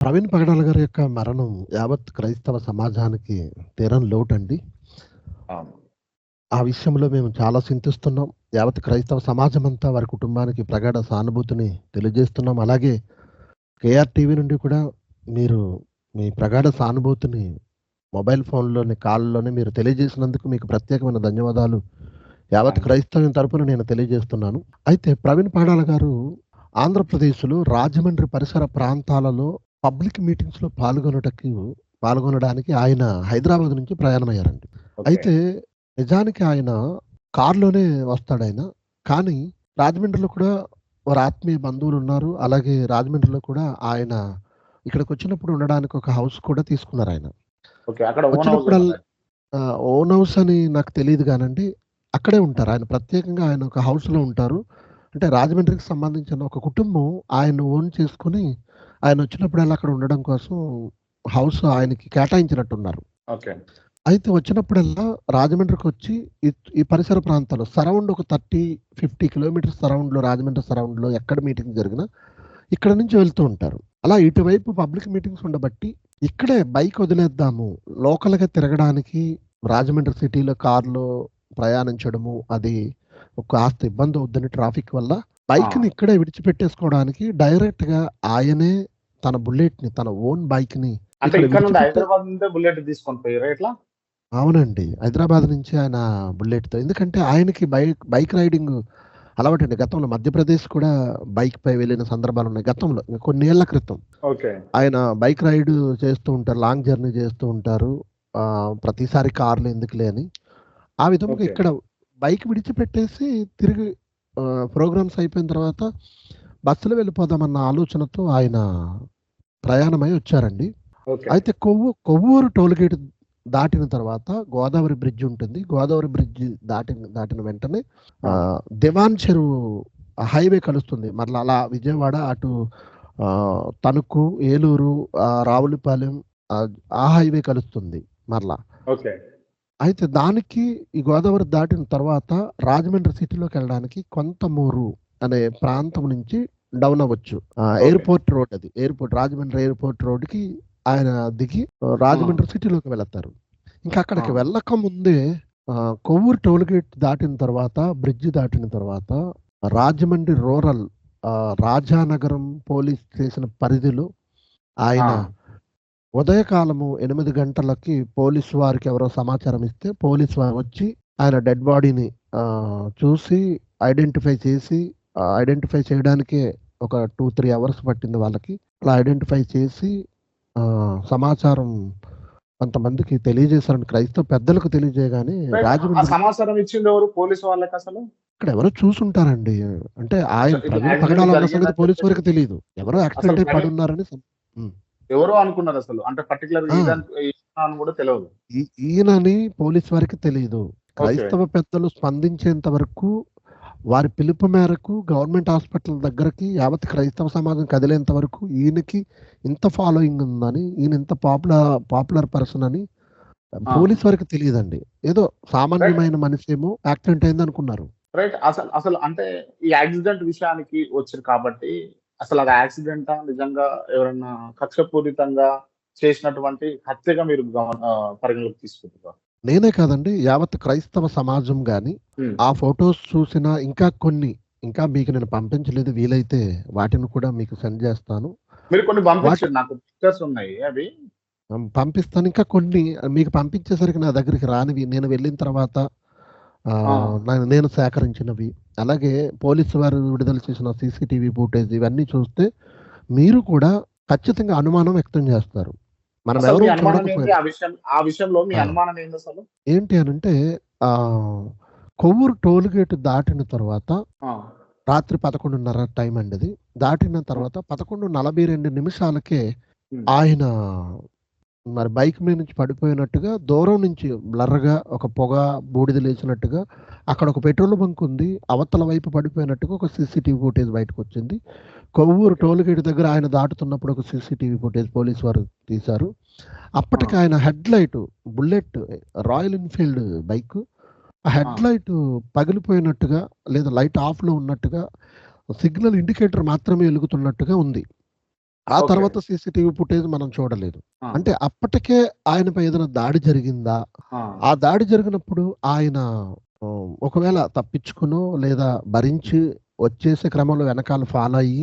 ప్రవీణ్ పగడాల గారి యొక్క మరణం యావత్ క్రైస్తవ సమాజానికి తీరని లోటండి. అవును. ఆ విషయంలో మేము చాలా చింతిస్తున్నాం. యావత్ క్రైస్తవ సమాజమంతా వారి కుటుంబానికి ప్రగాఢ సానుభూతిని తెలియజేస్తున్నాం. అలాగే కేఆర్ టీవీ నుండి కూడా మీరు మీ ప్రగాఢ సానుభూతిని మొబైల్ ఫోన్‌లోని కాల్‌లోనే మీరు తెలియజేసినందుకు మీకు ప్రత్యేకమైన ధన్యవాదాలు యావత్ థాంక్స్. క్రైస్తవ్యం తరపున నేను తెలియజేస్తున్నాను. అయితే ప్రవీణ్ పగడాల గారు ఆంధ్రప్రదేశ్‌లో రాజమండ్రి పరిసర ప్రాంతాలలో పబ్లిక్ మీటింగ్స్‌లో పాల్గొనడానికి ఆయన హైదరాబాద్ నుంచి ప్రయాణమయ్యారండి. ఓకే. అయితే నిజానికి ఆయన కారులోనే వస్తాడాయన. కానీ రాజమండ్రిలో కూడా వారి ఆత్మీయ బంధువులున్నారు. అలాగే రాజమండ్రిలో కూడా ఆయన ఇక్కడికొచ్చినప్పుడు ఉండడానికి ఒక హౌస్ కూడా తీసుకున్నారాయన. ఓకే. అక్కడ ఓన్ హౌస్ వచ్చినప్పుడల్లా ఉన్నదా? ఓన్ హౌస్ అని నాకు తెలీదు గానండి. అక్కడే ఉంటారు. ఆయన ప్రత్యేకంగా ఆయన ఒక హౌస్‌లో ఉంటారు. అంటే రాజమండ్రికి సంబంధించిన ఒక కుటుంబం ఆయన్ని ఓన్ చేసుకొని, ఆయనొచ్చినప్పుడల్లా అక్కడ ఉండడం కోసం హౌస్ ఆయనకి కేటాయించినట్టున్నారు. ఓకే. అయితే వచ్చినప్పుడల్లా రాజమండ్రికొచ్చి ఈ పరిసర ప్రాంతాల్లో సరౌండ్ ఒక 30, 50 కిలోమీటర్స్ సరౌండ్‌లో రాజమండ్రి సరౌండ్‌లో ఎక్కడ మీటింగ్ జరిగినా ఇక్కడ నుంచి వెళ్తూ ఉంటారు. అలా ఇటువైపు పబ్లిక్ మీటింగ్స్ ఉండబట్టి ఇక్కడే బైక్ వదిలేద్దాము. లోకల్‌గా తిరగడానికి రాజమండ్రి సిటీలో కార్‌లో ప్రయాణించడము అది కాస్త ఇబ్బంది అవుద్దని ట్రాఫిక్ వల్ల బైక్‌ని ఇక్కడే విడిచిపెట్టేసుకోవడానికి డైరెక్ట్‌గా ఆయనే తన బుల్లెట్‌ని తన ఓన్ బైక్‌ని అంటే ఇక్కడ ఇక్కడ నుండి విడిచిపెట్టే హైదరాబాద్ నుండే బుల్లెట్ తీసుకొని పోయిర్రా ఎట్లా? అవునండి. హైదరాబాద్ నుంచి ఆయన బుల్లెట్‌తో. ఎందుకంటే ఆయనకి బైక్ రైడింగ్ అలవాటండి. గతంలో మధ్యప్రదేశ్ కూడా బైక్‌పై వెళ్ళిన సందర్భాలున్నాయి. గతంలో కొన్నేళ్ల క్రితం. ఓకే. ఆయన బైక్ రైడ్ చేస్తూ ఉంటారు. లాంగ్ జర్నీ చేస్తూ ఉంటారు. ప్రతిసారి కార్‌లో ఎందుకులే అని. ఆ విధంగా ఓకే. ఇక్కడ బైక్ విడిచిపెట్టేసి తిరిగి ప్రోగ్రామ్స్ అయిపోయిన తర్వాత బస్సులో వెళ్ళిపోదామన్న ఆలోచనతో ఆయన ప్రయాణమై వచ్చారండి. ఓకే. అయితే కొవ్వూరు టోల్‌గేట్ దాటిన తర్వాత గోదావరి బ్రిడ్జ్ ఉంటుంది. గోదావరి బ్రిడ్జ్ దాటిన వెంటనే దివాన్ చెరువు హైవే కలుస్తుంది. మరలా అలా విజయవాడ అటు తణుకు, ఏలూరు, రావులపాలెం ఆ హైవే కలుస్తుంది మరలా. ఓకే. అయితే దానికి ఈ గోదావరి దాటిన తర్వాత రాజమండ్రి సిటీలోకెళ్ళడానికి కొంతమూరు అనే ప్రాంతం నుంచి డౌన్ అవ్వచ్చు. ఓకే. ఎయిర్‌పోర్ట్ రోడ్ అది. రాజమండ్రి ఎయిర్‌పోర్ట్ రోడ్‌కి ఆయన దిగి రాజమండ్రి సిటీలోకి వెళతారు. ఇంకా అక్కడికి వెళ్ళక ముందే కొవ్వూరు టోల్‌గేట్ దాటిన తర్వాత, బ్రిడ్జ్ దాటిన తర్వాత Rajahmundry rural Rajanagaram police station పరిధిలో ఆయన ఉదయకాలము 8 గంటలకి పోలీసు వారికి ఎవరో సమాచారం ఇస్తే పోలీసు వారు వచ్చి ఆయన డెడ్ బాడీని చూసి ఐడెంటిఫై చేయడానికే ఒక 2, 3 అవర్స్ పట్టింది వాళ్ళకి. అలా ఐడెంటిఫై చేసి సమాచారం కొంతమందికి తెలియజేశారండి. క్రైస్తవ పెద్దలకు తెలియజేయగానే ఆ రాజమండ్రి సమాచారం ఇచ్చింది ఎవరు పోలీసు వాళ్ళకి అసలు? ఇక్కడ ఎవరో చూసుంటారండి. అంటే ఆయన ఇది ప్రవీణ్ యాక్సిడెంట్ పగడాల ఉన్న సంగతి జరిగిందని పోలీసు చెప్పేసి వారికి తెలీదు. ఎవరో అసలు యాక్సిడెంట్ అయి ప్రవీణ్ పడున్నారని హ్మ్. ఎవరో అనుకున్నారు అసలు. అంటే పర్టిక్యులర్‌గా ఆ! ఈయన అని కూడా తెలవదు. ఈయనని పోలీసు వారికి తెలీదు. ఓకే. క్రైస్తవ పెద్దలు స్పందించేంత వరకు వారి పిలుపు మేరకు గవర్నమెంట్ హాస్పిటల్ దగ్గరకి యావత్ క్రైస్తవ సమాజం కదిలేంత వరకు ఈయనకి ఇంత ఫాలోయింగ్ ఉందని, ఈయన ఇంత పాపులర్ పర్సన్ అని పోలీసు వారికి తెలీదండి. ఏదో రైట్. సామాన్యమైన మనిషేమో యాక్సిడెంట్ అయిందనుకున్నారు. రైట్. అసలు అంటే ఈ యాక్సిడెంట్ విషయానికి వచ్చారు కాబట్టి అసలు అది యాక్సిడెంటా? నిజంగా ఎవరన్నా కక్షపూరితంగా చేసినటువంటి హత్యగా మీరు పరిగణలోకి తీసుకుంటున్నారా? నేనే కాదండి యావత్ క్రైస్తవ సమాజం గాని, ఆ ఫోటోస్ చూసిన ఇంకా మీకు నేను పంపించలేదు. వీలైతే వాటిని కూడా మీకు సెండ్ చేస్తాను. మీరు కొన్ని పంపించారు. నాకు పిక్చర్స్ ఉన్నాయి అవి. పంపిస్తాను. ఇంకా కొన్ని మీకు పంపించేసరికి నా దగ్గరికి రానివి నేను వెళ్ళిన తర్వాత నేను సేకరించినవి. అలాగే పోలీసు వారు విడుదల చేసిన సీసీటీవీ ఫుటేజ్ ఇవన్నీ చూస్తే మీరు కూడా ఖచ్చితంగా అనుమానం వ్యక్తం చేస్తారు. మనం అసలు ఎవరు మీ అనుమానం ఏంటి? చూడకపోయినా ఆ విషయంలో మీ అనుమానం ఏందసలు? ఏంటి అనంటే కొవ్వూరు టోల్‌గేట్ దాటిన తర్వాత రాత్రి 11:30 టైం అండి అది. దాటిన తర్వాత 11:42 నిమిషాలకే ఆయన మరి బైక్ మీద నుంచి పడిపోయినట్టుగా దూరం నుంచి బ్లర్‌గా ఒక పొగ, బూడిద లేచినట్టుగా అక్కడ ఒక పెట్రోల్ బంక్ ఉంది. అవతల వైపు పడిపోయినట్టుగా ఒక సీసీటీవీ ఫుటేజ్ బయటకొచ్చింది. కొవ్వూరు టోల్‌గేట్ దగ్గర ఆయన దాటుతున్నప్పుడు ఒక సీసీటీవీ ఫుటేజ్ పోలీసు వారు తీశారు. అప్పటికి ఆయన headlight bullet royal Enfield bike ఆ హెడ్‌లైట్ పగిలిపోయినట్టుగా లేదా లైట్ ఆఫ్‌లో ఉన్నట్టుగా సిగ్నల్ ఇండికేటర్ మాత్రమే వెలుగుతున్నట్టుగా ఉంది. ఆ ఓకే. తర్వాత సీసీటీవీ ఫుటేజ్ మనం చూడలేదు. ఆ! అంటే అప్పటికే ఆయనపై ఏదైనా దాడి జరిగిందా? ఆ! ఆ దాడి జరిగినప్పుడు ఆయన ఒకవేళ తప్పించుకునో లేదా భరించి వచ్చేసే క్రమంలో వెనకాల ఫాలో అయ్యి